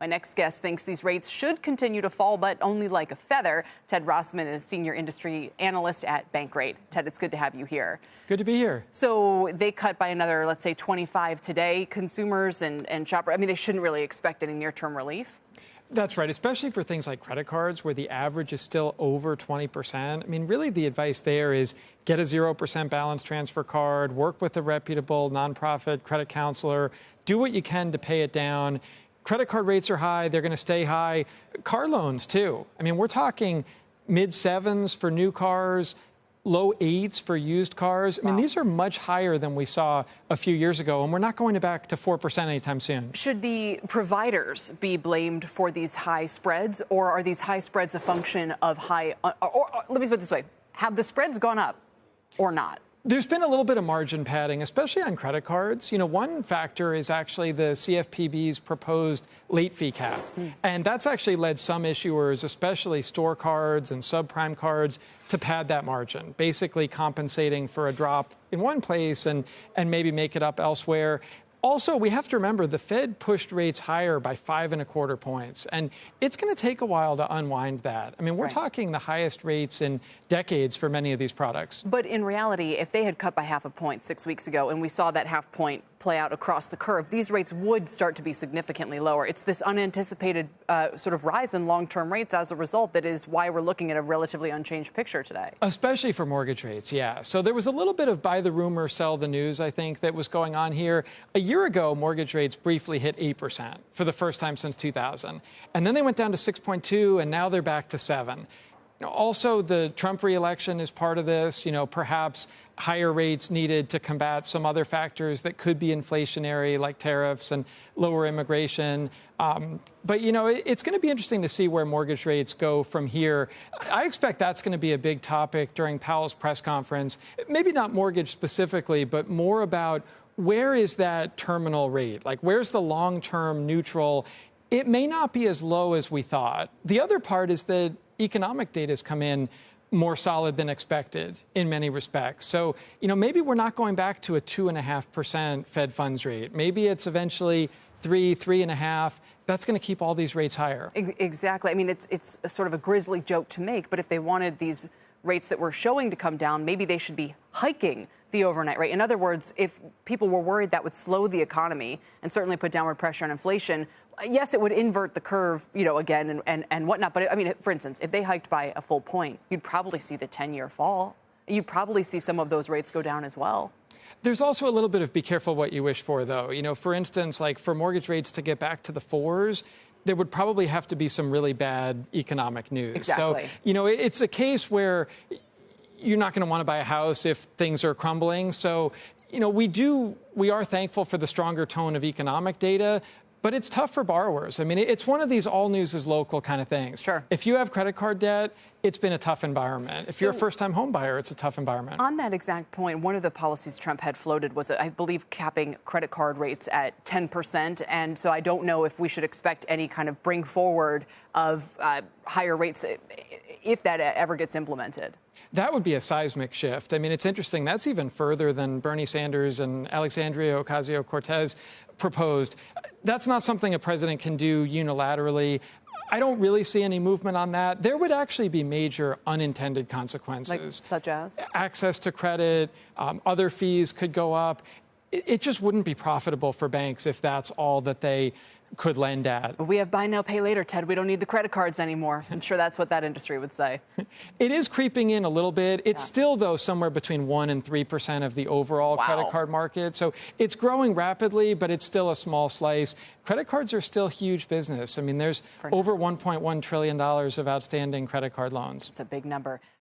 My next guest thinks these rates should continue to fall, but only like a feather. Ted Rossman is senior industry analyst at Bankrate. Ted, it's good to have you here. Good to be here. So they cut by another, let's say, 25 today. Consumers and shoppers, I mean, they shouldn't really expect any near-term relief. That's right, especially for things like credit cards where the average is still over 20%. I mean, really the advice there is get a 0% balance transfer card, work with a reputable nonprofit credit counselor, do what you can to pay it down. Credit card rates are high. They're going to stay high. Car loans, too. I mean, we're talking mid-7s for new cars, low 8s for used cars. I mean, these are much higher than we saw a few years ago, and we're not going back to 4% anytime soon. Should the providers be blamed for these high spreads, or are these high spreads a function of high, or let me put it this way, have the spreads gone up or not? There's been a little bit of margin padding, especially on credit cards. You know, one factor is actually the CFPB's proposed late fee cap. And that's actually led some issuers, especially store cards and subprime cards, to pad that margin, basically compensating for a drop in one place and maybe make it up elsewhere. Also, we have to remember the Fed pushed rates higher by 5.25 points, and it's going to take a while to unwind that. I mean, we're talking the highest rates in decades for many of these products. But in reality, if they had cut by 0.5 point 6 weeks ago, and we saw that 0.5 point play out across the curve, these rates would start to be significantly lower. It's this unanticipated sort of rise in long-term rates as a result that is why we're looking at a relatively unchanged picture today. Especially for mortgage rates, yeah. So there was a little bit of buy the rumor, sell the news, I think, that was going on here. A year ago, mortgage rates briefly hit 8% for the first time since 2000. And then they went down to 6.2, and now they're back to 7. Also, the Trump re-election is part of this. You know, perhaps higher rates needed to combat some other factors that could be inflationary, like tariffs and lower immigration. But, you know, it's going to be interesting to see where mortgage rates go from here. I expect that's going to be a big topic during Powell's press conference. Maybe not mortgage specifically, but more about where is that terminal rate? Like, where's the long-term neutral? It may not be as low as we thought. The other part is that economic data has come in more solid than expected in many respects. So, you know, maybe we're not going back to a 2.5% Fed funds rate. Maybe it's eventually 3.5. That's going to keep all these rates higher. Exactly. I mean, it's a sort of a grisly joke to make, but if they wanted these rates that we're showing to come down, maybe they should be hiking the overnight rate. In other words, if people were worried that would slow the economy and certainly put downward pressure on inflation, yes, it would invert the curve, you know, again and whatnot. But I mean, for instance, if they hiked by a full point, you'd probably see the 10-year fall. You'd probably see some of those rates go down as well. There's also a little bit of be careful what you wish for, though. You know, for instance, like for mortgage rates to get back to the 4s, there would probably have to be some really bad economic news. Exactly. So, you know, it's a case where you're not going to want to buy a house if things are crumbling. So, you know, we are thankful for the stronger tone of economic data, but it's tough for borrowers. I mean, it's one of these all news is local kind of things. Sure. If you have credit card debt, it's been a tough environment. If you're a first-time home buyer, it's a tough environment. On that exact point, one of the policies Trump had floated was, I believe, capping credit card rates at 10%. And so I don't know if we should expect any kind of bring forward of higher rates if that ever gets implemented. That would be a seismic shift. I mean, it's interesting. That's even further than Bernie Sanders and Alexandria Ocasio-Cortez proposed. That's not something a president can do unilaterally. I don't really see any movement on that. There would actually be major unintended consequences. Like, such as? Access to credit, other fees could go up. It just wouldn't be profitable for banks if that's all that they could lend at. We have buy now, pay later, Ted. We don't need the credit cards anymore. I'm sure that's what that industry would say. It is creeping in a little bit. It's still, though, somewhere between 1% and 3% of the overall credit card market. So it's growing rapidly, but it's still a small slice. Credit cards are still huge business. I mean, there's over $1.1 trillion of outstanding credit card loans. It's a big number.